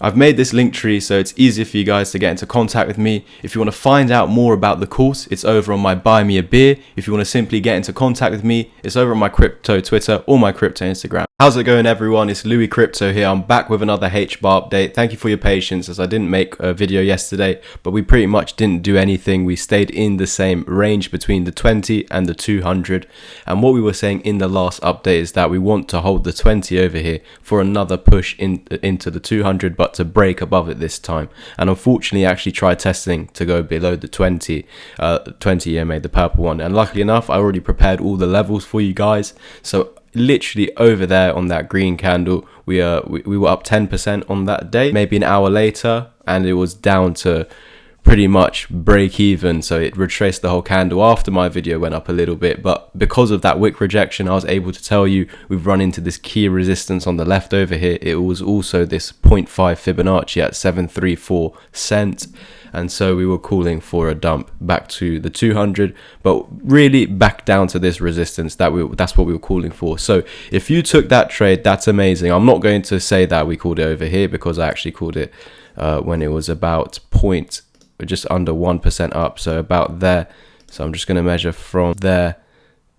I've made this link tree so it's easier for you guys to get into contact with me. If you want to find out more about the course, it's over on my Buy Me a Beer. If you want to simply get into contact with me, it's over on my crypto Twitter or my crypto Instagram. How's it going, everyone? It's Louis Crypto here. I'm back with another Hbar update. Thank you for your patience, as I didn't make a video yesterday, but we pretty much didn't do anything. We stayed in the same range between the 20 and the 200. And what we were saying in the last update is that we want to hold the 20 over here for another push into the 200, but to break above it this time. And unfortunately, I actually tried testing to go below the 20 EMA, the purple one. And luckily enough, I already prepared all the levels for you guys. So literally over there on that green candle, we were up 10% on that day. Maybe an hour later, and it was down to pretty much break even. So it retraced the whole candle after my video went up a little bit, but because of that wick rejection, I was able to tell you we've run into this key resistance on the left over here. It was also this 0.5 Fibonacci at 734 cents, and so we were calling for a dump back to the 200, but really back down to this resistance that's what we were calling for. So if you took that trade, that's amazing. I'm not going to say that we called it over here, because I actually called it when it was about just under 1% up, so about there. So I'm just going to measure from there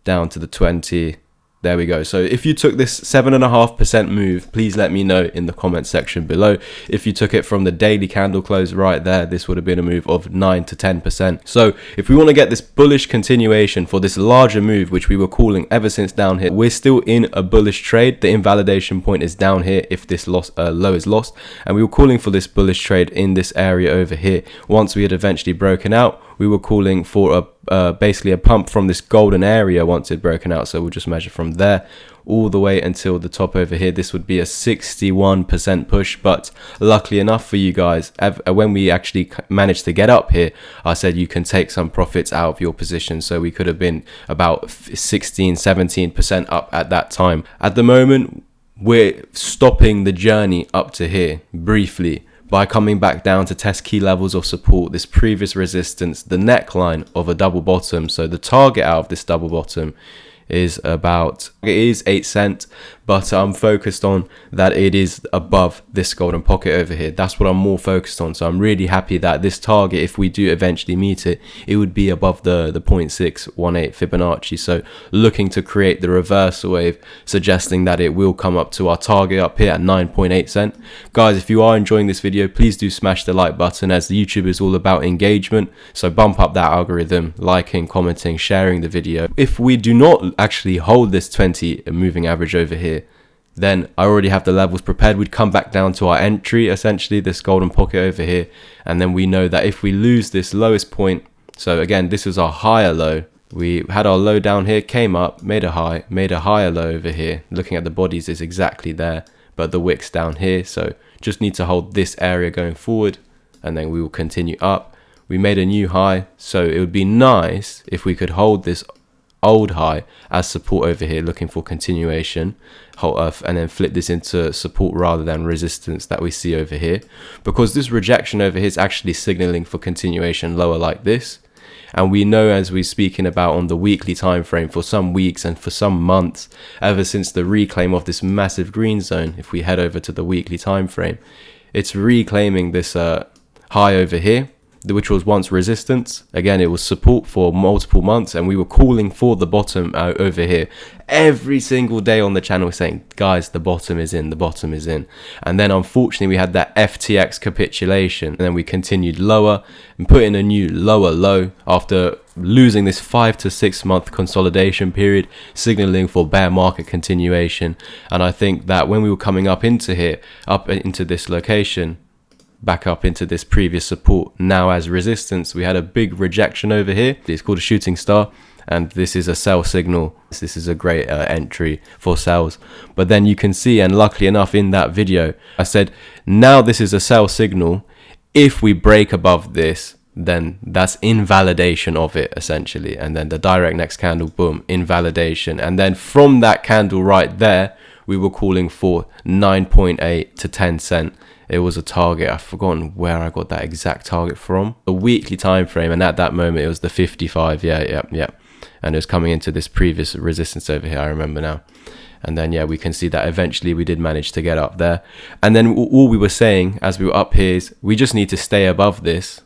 down to the 20. There we go. So if you took this 7.5% move, please let me know in the comment section below. If you took it from the daily candle close right there, this would have been a move of 9 to 10%. So if we want to get this bullish continuation for this larger move, which we were calling ever since down here, we're still in a bullish trade. The invalidation point is down here if this low is lost, and we were calling for this bullish trade in this area over here. Once we had eventually broken out, we were calling for basically a pump from this golden area once it broken out. So we'll just measure from there all the way until the top over here. This would be a 61% push, but luckily enough for you guys, when we actually managed to get up here, I said you can take some profits out of your position. So we could have been about 16-17% up at that time. At the moment, we're stopping the journey up to here briefly by coming back down to test key levels of support, this previous resistance, the neckline of a double bottom. So the target out of this double bottom is 8 cents, but I'm focused on that it is above this golden pocket over here. That's what I'm more focused on. So I'm really happy that this target, if we do eventually meet it, it would be above the 0.618 Fibonacci. So looking to create the reversal wave, suggesting that it will come up to our target up here at 9.8 cents. Guys, if you are enjoying this video, please do smash the like button, as the YouTube is all about engagement. So bump up that algorithm, liking, commenting, sharing the video. If we do not actually hold this 20 moving average over here, then I already have the levels prepared. We'd come back down to our entry, essentially this golden pocket over here, and then we know that if we lose this lowest point, so again, this is our higher low, we had our low down here, came up, made a high, made a higher low over here. Looking at the bodies is exactly there, but the wick's down here, so just need to hold this area going forward, and then we will continue up. We made a new high, so it would be nice if we could hold this old high as support over here, looking for continuation, and then flip this into support rather than resistance that we see over here, because this rejection over here is actually signaling for continuation lower like this. And we know, as we're speaking about on the weekly time frame, for some weeks and for some months, ever since the reclaim of this massive green zone, if we head over to the weekly time frame, it's reclaiming this high over here, which was once resistance. Again, it was support for multiple months, and we were calling for the bottom out over here every single day on the channel, saying, guys, the bottom is in, the bottom is in. And then unfortunately we had that FTX capitulation, and then we continued lower and put in a new lower low after losing this 5 to 6 month consolidation period, signaling for bear market continuation. And I think that when we were coming up into here, up into this location, back up into this previous support, now as resistance, we had a big rejection over here. It's called a shooting star, and this is a sell signal. This is a great entry for sells. But then you can see, and luckily enough in that video, I said, now this is a sell signal. If we break above this, then that's invalidation of it, essentially. And then the direct next candle, boom, invalidation. And then from that candle right there, we were calling for 9.8 to 10 cent. It was a target. I've forgotten where I got that exact target from. The weekly time frame, and at that moment it was the 55. Yeah. And it was coming into this previous resistance over here, I remember now. And then yeah, we can see that eventually we did manage to get up there. And then all we were saying as we were up here is we just need to stay above this,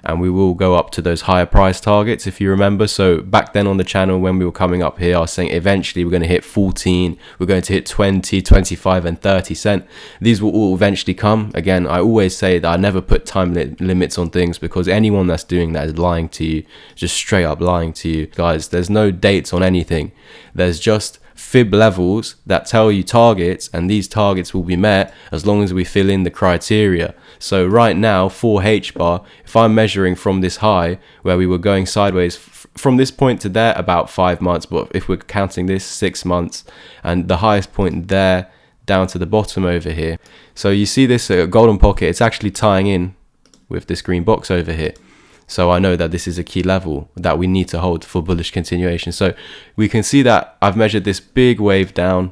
and we will go up to those higher price targets, if you remember. So back then on the channel, when we were coming up here, I was saying eventually we're going to hit 14, we're going to hit 20, 25 and 30 cent. These will all eventually come. Again, I always say that I never put time limits on things, because anyone that's doing that is lying to you, just straight up lying to you. Guys, there's no dates on anything. There's just fib levels that tell you targets, and these targets will be met as long as we fill in the criteria. So right now for Hbar, if I'm measuring from this high where we were going sideways from this point to there, about 5 months, but if we're counting this, 6 months, and the highest point there down to the bottom over here. So you see this golden pocket, it's actually tying in with this green box over here. So I know that this is a key level that we need to hold for bullish continuation. So we can see that I've measured this big wave down.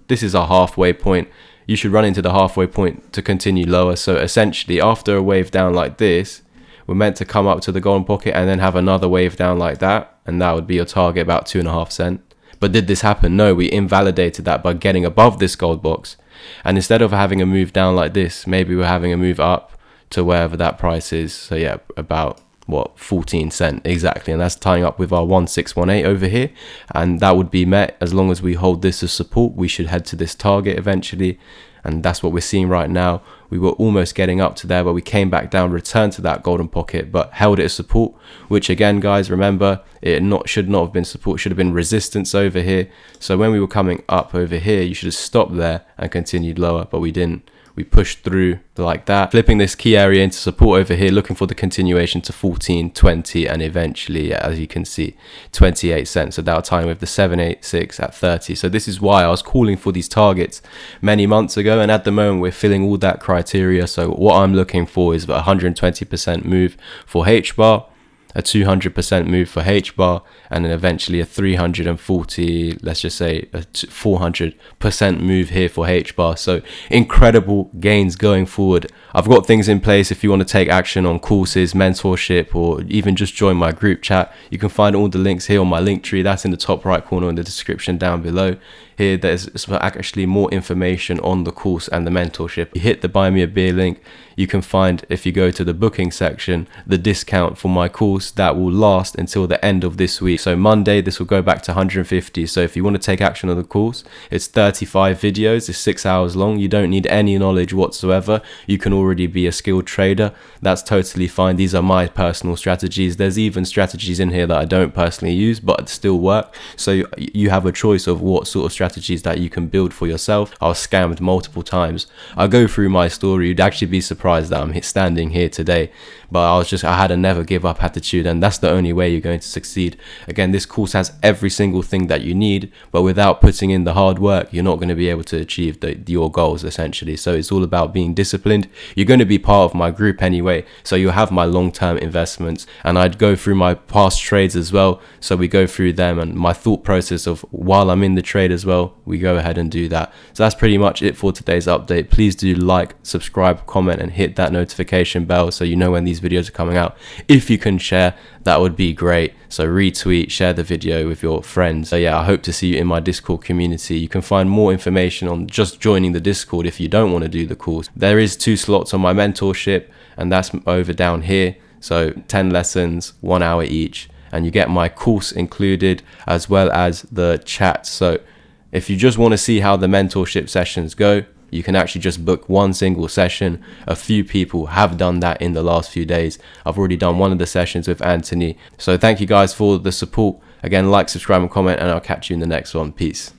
This is our halfway point. You should run into the halfway point to continue lower. So essentially, after a wave down like this, we're meant to come up to the golden pocket and then have another wave down like that. And that would be your target, about 2.5 cents. But did this happen? No, we invalidated that by getting above this gold box. And instead of having a move down like this, maybe we're having a move up to wherever that price is. So yeah, about what, 14 cents exactly, and that's tying up with our 1618 over here, and that would be met as long as we hold this as support. We should head to this target eventually, and that's what we're seeing right now. We were almost getting up to there, but we came back down, returned to that golden pocket, but held it as support, which again, guys, remember, it should not have been support, should have been resistance over here. So when we were coming up over here, you should have stopped there and continued lower, but we didn't. We pushed through like that, flipping this key area into support over here, looking for the continuation to 14, 20, and eventually, as you can see, 28 cents. So that time with the 786 at 30. So this is why I was calling for these targets many months ago, and at the moment we're filling all that criteria. So what I'm looking for is a 120% move for Hbar, a 200% move for Hbar, and then eventually a 340, let's just say a 400% move here for Hbar. So incredible gains going forward. I've got things in place if you want to take action on courses, mentorship, or even just join my group chat. You can find all the links here on my link tree. That's in the top right corner in the description down below. Here there's actually more information on the course and the mentorship. You hit the buy me a beer link, you can find, if you go to the booking section, the discount for my course that will last until the end of this week. So Monday this will go back to 150. So if you want to take action on the course, it's 35 videos, it's 6 hours long. You don't need any knowledge whatsoever. You can already be a skilled trader. That's totally fine. These are my personal strategies. There's even strategies in here that I don't personally use but still work. So you have a choice of what sort of strategies that you can build for yourself. I was scammed multiple times. I'll go through my story. You'd actually be surprised that I'm standing here today, but I had a never give up attitude, and that's the only way you're going to succeed. Again, this course has every single thing that you need, but without putting in the hard work, you're not going to be able to achieve your goals essentially. So it's all about being disciplined. You're going to be part of my group anyway, so you'll have my long-term investments, and I'd go through my past trades as well. So we go through them and my thought process of while I'm in the trade as well, we go ahead and do that. So that's pretty much it for today's update. Please do like, subscribe, comment, and hit that notification bell so you know when these videos are coming out. If you can share, that would be great. So retweet, share the video with your friends. So yeah, I hope to see you in my Discord community. You can find more information on just joining the Discord if you don't want to do the course. There is 2 slots on my mentorship, and that's over down here. So 10 lessons, 1 hour each, and you get my course included as well as the chat. So if you just want to see how the mentorship sessions go, you can actually just book one single session. A few people have done that in the last few days. I've already done one of the sessions with Anthony. So thank you guys for the support. Again, like, subscribe, and comment, and I'll catch you in the next one. Peace.